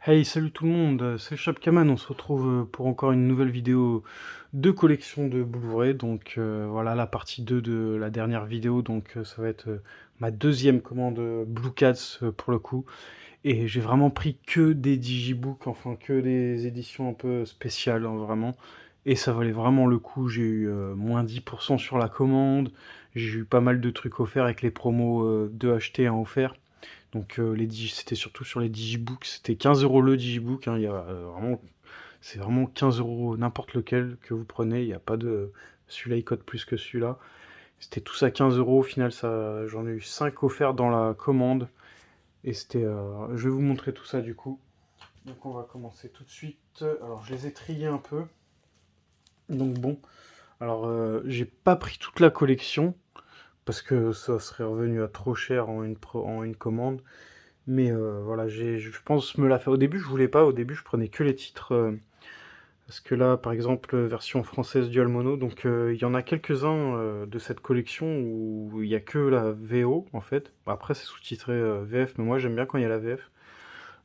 Hey, salut tout le monde, c'est Shopkaman, on se retrouve pour encore une nouvelle vidéo de collection de Blu-ray. Donc voilà la partie 2 de la dernière vidéo, donc ça va être ma deuxième commande Blue Cats pour le coup. Et j'ai vraiment pris que des digibooks, enfin que des éditions un peu spéciales, hein, vraiment. Et ça valait vraiment le coup, j'ai eu moins 10% sur la commande, j'ai eu pas mal de trucs offerts avec les promos 2 achetés, 1 offert. Donc c'était surtout sur les digibooks, c'était 15 euros le digibook, hein, il y a, vraiment, c'est vraiment 15 euros n'importe lequel que vous prenez, il n'y a pas de celui-là il cote plus que celui-là. C'était tous à 15 euros, au final ça, j'en ai eu 5 offerts dans la commande, et c'était, je vais vous montrer tout ça du coup. Donc on va commencer tout de suite, alors je les ai triés un peu, donc bon, alors j'ai pas pris toute la collection, parce que ça serait revenu à trop cher en une commande. Mais voilà, je pense me la faire. Au début, je voulais pas. Au début, je prenais que les titres. Parce que là, par exemple, version française Dual Mono. Donc, il y en a quelques-uns de cette collection où il y a que la VO, en fait. Après, c'est sous-titré VF, mais moi, j'aime bien quand il y a la VF.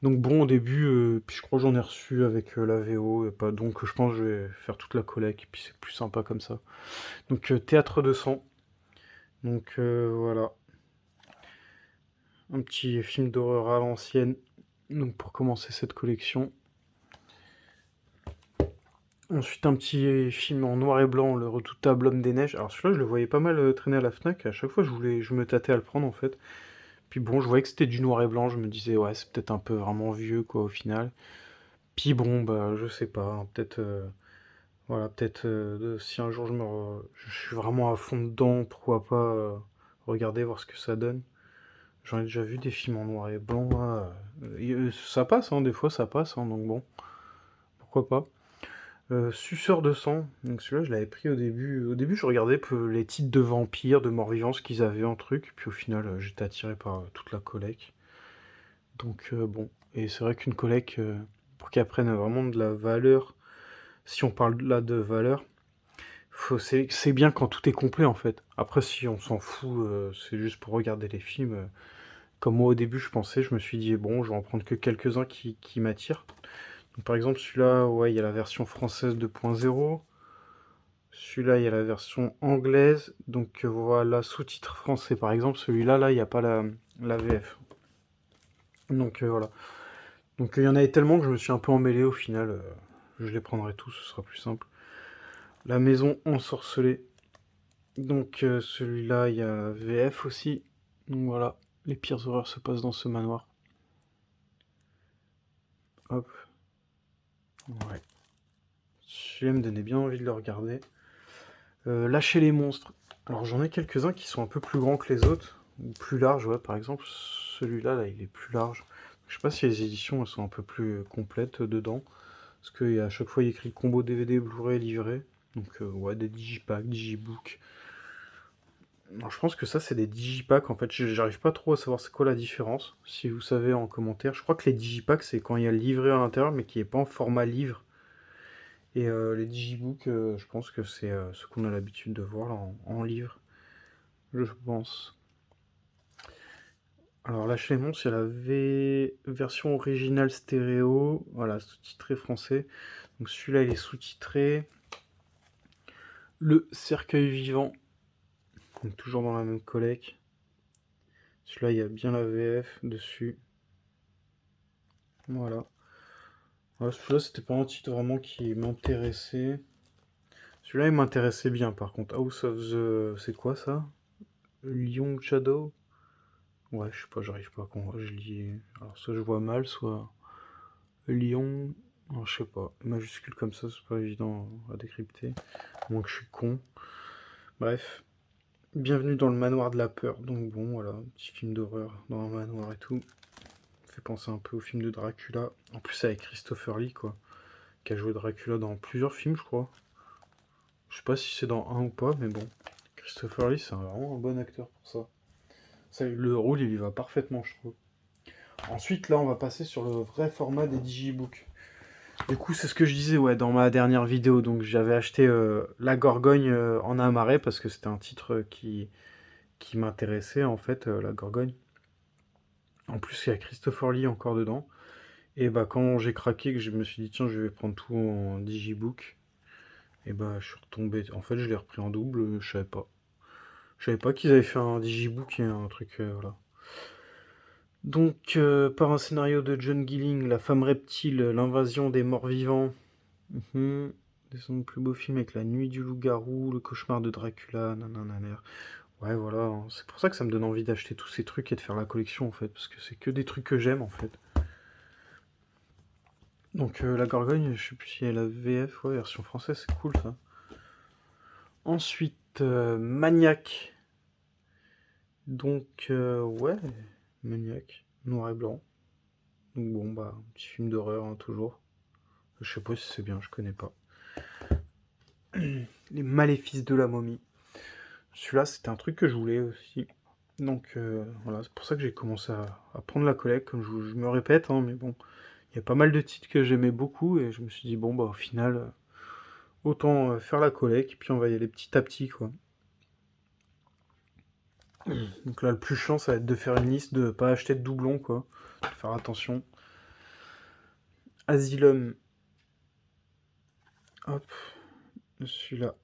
Donc, bon, au début, puis je crois que j'en ai reçu avec la VO. Et pas, donc, je pense que je vais faire toute la collecte. Et puis, c'est plus sympa comme ça. Donc, Théâtre de sang. Donc, voilà. Un petit film d'horreur à l'ancienne. Donc, pour commencer cette collection. Ensuite, un petit film en noir et blanc, Le Redoutable Homme des Neiges. Alors celui-là, je le voyais pas mal traîner à la Fnac. À chaque fois, je me tâtais à le prendre en fait. Puis bon, je voyais que c'était du noir et blanc. Je me disais, ouais, c'est peut-être un peu vraiment vieux quoi au final. Puis bon, bah, je sais pas. Hein, peut-être, voilà, peut-être si un jour je suis vraiment à fond dedans, pourquoi pas regarder voir ce que ça donne. J'en ai déjà vu des films en noir et blanc. Là, ça passe, hein, des fois ça passe. Hein, donc bon, pourquoi pas. Suceur de sang, donc celui-là je l'avais pris au début. Au début je regardais les titres de vampires, de morts-vivants, ce qu'ils avaient en truc, puis au final j'étais attiré par toute la collecte. Donc bon, et c'est vrai qu'une collecte, pour qu'elle prenne vraiment de la valeur, si on parle là de valeur, c'est bien quand tout est complet en fait. Après si on s'en fout, c'est juste pour regarder les films. Comme moi au début je pensais, je me suis dit bon je vais en prendre que quelques-uns qui m'attirent. Donc, par exemple celui-là, ouais il y a la version française 2.0. Celui-là, il y a la version anglaise. Donc voilà, sous-titre français. Par exemple, celui-là, là, il n'y a pas la VF. Donc voilà. Donc il y en avait tellement que je me suis un peu emmêlé au final. Je les prendrai tous, ce sera plus simple. La maison ensorcelée. Donc celui-là, il y a la VF aussi. Donc voilà, les pires horreurs se passent dans ce manoir. Hop. Ouais. Celui-là me donnait bien envie de le regarder. Lâcher les monstres. Alors j'en ai quelques-uns qui sont un peu plus grands que les autres, ou plus larges, ouais, par exemple, celui-là, là, il est plus large. Je sais pas si les éditions elles sont un peu plus complètes dedans, parce qu'à chaque fois il y a écrit combo DVD, Blu-ray, livré. Donc ouais, des digipacks, digibooks. Alors je pense que ça c'est des digipacks, en fait, j'arrive pas trop à savoir c'est quoi la différence, si vous savez en commentaire. Je crois que les digipacks c'est quand il y a le livret à l'intérieur, mais qui est pas en format livre. Et les digibooks, je pense que c'est ce qu'on a l'habitude de voir là, en livre, je pense. Alors la Clémence, c'est la version originale stéréo, voilà, sous-titré français. Donc celui-là, il est sous-titré. Le cercueil vivant, donc toujours dans la même collecte. Celui-là, il y a bien la VF dessus. Voilà. Voilà, celui-là, c'était pas un titre vraiment qui m'intéressait. Celui-là, il m'intéressait bien, par contre. House of the... C'est quoi, ça? Lion Shadow? Ouais, je sais pas, j'arrive pas à je lis... Alors, soit je vois mal, soit... Lion... Non, je sais pas. Majuscule comme ça, c'est pas évident à décrypter. À moins que je suis con. Bref. Bienvenue dans le manoir de la peur. Donc bon, voilà, un petit film d'horreur dans un manoir et tout. Ça fait penser un peu au film de Dracula. En plus avec Christopher Lee, quoi. Qui a joué Dracula dans plusieurs films, je crois. Je sais pas si c'est dans un ou pas, mais bon. Christopher Lee, c'est vraiment un bon acteur pour ça. Le rôle, il y va parfaitement, je trouve. Ensuite, là, on va passer sur le vrai format des digibooks. Du coup, c'est ce que je disais ouais, dans ma dernière vidéo. Donc, j'avais acheté La Gorgogne en Amaré parce que c'était un titre qui m'intéressait, en fait, La Gorgogne. En plus, il y a Christopher Lee encore dedans. Et bah quand j'ai craqué, que je me suis dit tiens je vais prendre tout en digibook, et bah je suis retombé. En fait je l'ai repris en double, je savais pas. Je savais pas qu'ils avaient fait un digibook et un truc, voilà. Donc par un scénario de John Gilling, La femme reptile, L'invasion des morts vivants. Mhm. De son plus beau film avec La nuit du loup-garou, Le cauchemar de Dracula, nanana. Ouais, voilà, hein. C'est pour ça que ça me donne envie d'acheter tous ces trucs et de faire la collection en fait, parce que c'est que des trucs que j'aime en fait. Donc la Gorgogne, je sais plus si elle a VF, ouais, version française, c'est cool ça. Ensuite, Maniac. Donc ouais, Maniac, noir et blanc. Donc bon, bah, un petit film d'horreur hein, toujours. Je sais pas si c'est bien, je connais pas. Les Maléfices de la momie. Celui-là, c'était un truc que je voulais aussi. Donc voilà, c'est pour ça que j'ai commencé à prendre la collecte, comme je me répète, hein, mais bon, il y a pas mal de titres que j'aimais beaucoup et je me suis dit, bon, bah au final, autant faire la collecte et puis on va y aller petit à petit, quoi. Donc là, le plus chiant, ça va être de faire une liste, de pas acheter de doublons, quoi. De faire attention. Asylum, hop, celui-là,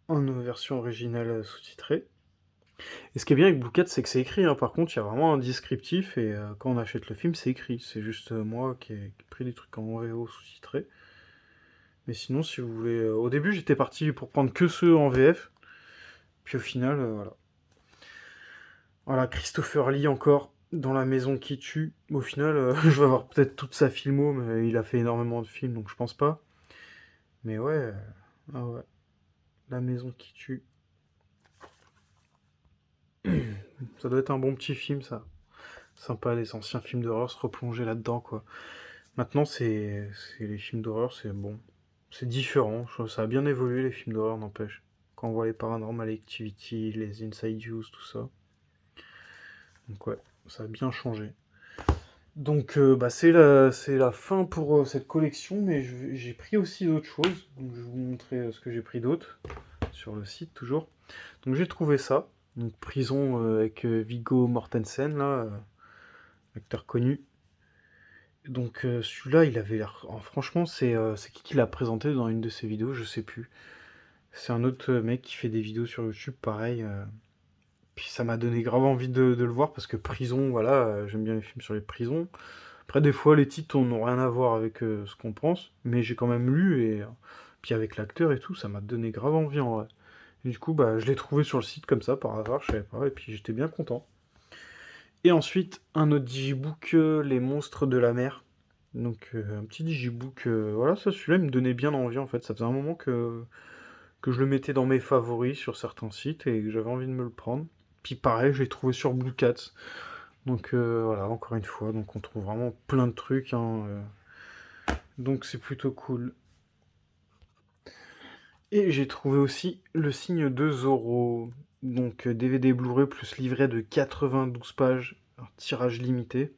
en version originale sous-titrée. Et ce qui est bien avec Blue Cat, c'est que c'est écrit, hein. Par contre, il y a vraiment un descriptif et quand on achète le film, c'est écrit. C'est juste moi qui ai pris des trucs en VO sous-titrés. Mais sinon, si vous voulez. Au début, j'étais parti pour prendre que ceux en VF. Puis au final, voilà. Voilà, Christopher Lee encore, dans La maison qui tue. Au final, je vais avoir peut-être toute sa filmo, mais il a fait énormément de films, donc je pense pas. Mais ouais, ah ouais. La maison qui tue. Ça doit être un bon petit film, ça. Sympa, les anciens films d'horreur, se replonger là-dedans, quoi. Maintenant, c'est les films d'horreur, c'est bon. C'est différent. Je trouve que ça a bien évolué, les films d'horreur, n'empêche. Quand on voit les Paranormal Activity, les Inside Use, tout ça. Donc ouais, ça a bien changé. Donc bah, c'est la fin pour cette collection, mais j'ai pris aussi d'autres choses. Donc je vais vous montrer ce que j'ai pris d'autre sur le site toujours. Donc j'ai trouvé ça. Donc Prison avec Viggo Mortensen, là, acteur connu. Donc celui-là, il avait l'air. Franchement, c'est qui l'a présenté dans une de ses vidéos, je sais plus. C'est un autre mec qui fait des vidéos sur YouTube, pareil. Puis ça m'a donné grave envie de le voir parce que prison, voilà, j'aime bien les films sur les prisons. Après, des fois, les titres n'ont rien à voir avec ce qu'on pense, mais j'ai quand même lu et puis avec l'acteur et tout, ça m'a donné grave envie en vrai. Et du coup, bah, je l'ai trouvé sur le site comme ça par hasard, je savais pas, et puis j'étais bien content. Et ensuite, un autre digibook, Les monstres de la mer. Donc, un petit digibook, voilà, ça, celui-là, il me donnait bien envie en fait. Ça faisait un moment que je le mettais dans mes favoris sur certains sites et que j'avais envie de me le prendre. Puis pareil, je l'ai trouvé sur Blue Cat. Donc voilà, encore une fois, donc on trouve vraiment plein de trucs, hein, donc c'est plutôt cool. Et j'ai trouvé aussi Le signe de Zorro, donc DVD Blu-ray plus livret de 92 pages, un tirage limité,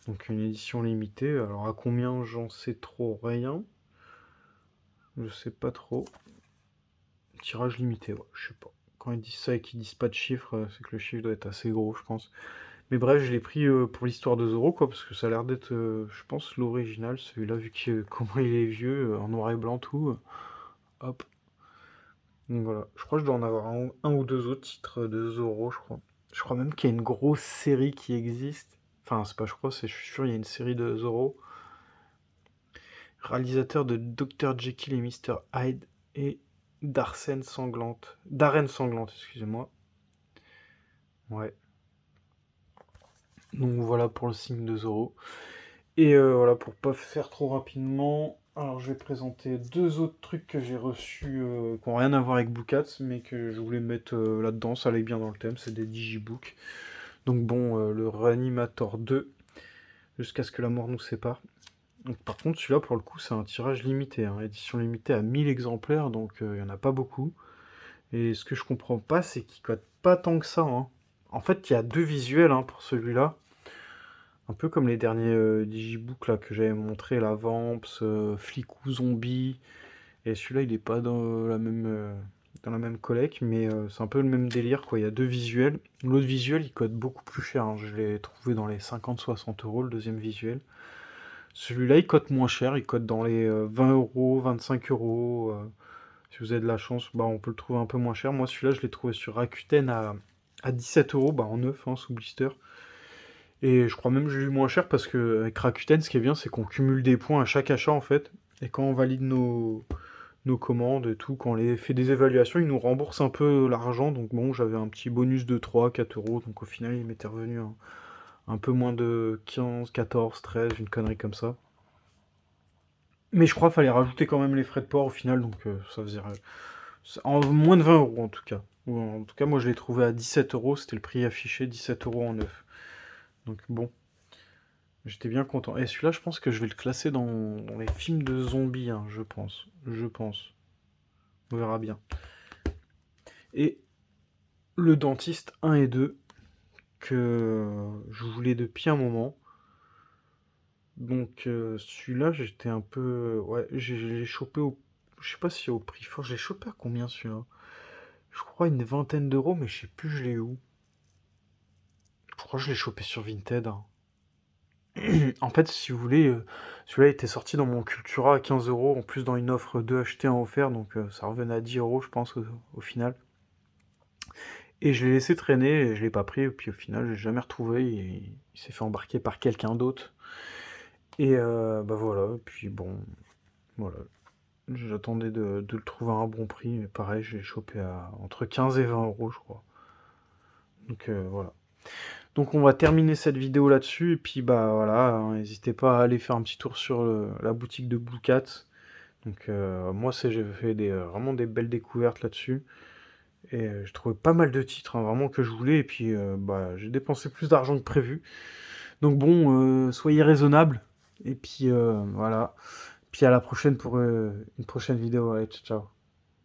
donc une édition limitée. Alors à combien, j'en sais trop rien, je sais pas trop. Tirage limité, ouais, je sais pas. Quand ils disent ça et qu'ils disent pas de chiffre, c'est que le chiffre doit être assez gros, je pense. Mais bref, je l'ai pris pour l'histoire de Zoro, quoi, parce que ça a l'air d'être, je pense, l'original, celui-là, vu que comment il est vieux, en noir et blanc, tout. Hop. Donc voilà, je crois que je dois en avoir un ou deux autres titres de Zoro, je crois. Je crois même qu'il y a une grosse série qui existe. Enfin, c'est pas je crois, je suis sûr, il y a une série de Zoro. Réalisateur de Dr. Jekyll et Mr. Hyde et D'Arène Sanglante, excusez-moi. Ouais. Donc voilà pour le signe de Zoro. Et voilà, pour pas faire trop rapidement, alors je vais présenter deux autres trucs que j'ai reçus qui n'ont rien à voir avec Bookats, mais que je voulais mettre là-dedans, ça allait bien dans le thème, c'est des digibooks. Donc bon, le Reanimator 2, jusqu'à ce que la mort nous sépare. Donc, par contre, celui-là, pour le coup, c'est un tirage limité, hein, édition limitée à 1000 exemplaires, donc il n'y en a pas beaucoup. Et ce que je comprends pas, c'est qu'il coûte pas tant que ça, hein. En fait, il y a deux visuels hein, pour celui-là. Un peu comme les derniers digibooks là, que j'avais montré, la Vamps, Flicou Zombie. Et celui-là, il est pas dans la même collecte, mais c'est un peu le même délire, quoi. Il y a deux visuels. L'autre visuel, il coûte beaucoup plus cher, hein. Je l'ai trouvé dans les 50-60 euros, le deuxième visuel. Celui-là, il cote moins cher, il cote dans les 20 euros, 25 euros. Si vous avez de la chance, bah, on peut le trouver un peu moins cher. Moi, celui-là, je l'ai trouvé sur Rakuten à 17 euros, bah, en neuf, hein, sous blister. Et je crois même que j'ai eu moins cher parce que avec Rakuten, ce qui est bien, c'est qu'on cumule des points à chaque achat en fait. Et quand on valide nos commandes et tout, quand on les fait des évaluations, ils nous remboursent un peu l'argent. Donc bon, j'avais un petit bonus de 3, 4 euros. Donc au final, il m'était revenu un peu moins de 15, 14, 13, une connerie comme ça. Mais je crois qu'il fallait rajouter quand même les frais de port au final. Donc ça faisait en moins de 20 euros en tout cas. Ou en tout cas, moi je l'ai trouvé à 17 euros. C'était le prix affiché, 17 euros en neuf. Donc bon. J'étais bien content. Et celui-là, je pense que je vais le classer dans les films de zombies, hein, je pense. Je pense. On verra bien. Et le dentiste 1 et 2, que je voulais depuis un moment. Donc celui-là, j'étais un peu... Ouais, j'ai chopé au... Je sais pas si au prix fort. J'ai chopé à combien celui-là? Je crois une vingtaine d'euros, mais je sais plus je l'ai où. Je crois que je l'ai chopé sur Vinted, hein. En fait, si vous voulez, celui-là était sorti dans mon Cultura à 15 euros, en plus dans une offre 2 achetés un offert, donc ça revenait à 10 euros, je pense, au final. Et je l'ai laissé traîner, et je l'ai pas pris, et puis au final, je l'ai jamais retrouvé, et il s'est fait embarquer par quelqu'un d'autre. Et bah voilà, et puis bon, voilà. J'attendais de le trouver à un bon prix, mais pareil, je l'ai chopé à entre 15 et 20 euros, je crois. Donc voilà. Donc on va terminer cette vidéo là-dessus, et puis bah voilà, hein, n'hésitez pas à aller faire un petit tour sur la boutique de Blue Cat. Donc moi j'ai fait vraiment des belles découvertes là-dessus. Et j'ai trouvé pas mal de titres, hein, vraiment que je voulais. Et puis bah, j'ai dépensé plus d'argent que prévu. Donc bon, soyez raisonnables. Et puis voilà. Puis à la prochaine pour une prochaine vidéo. Allez, ciao, ciao.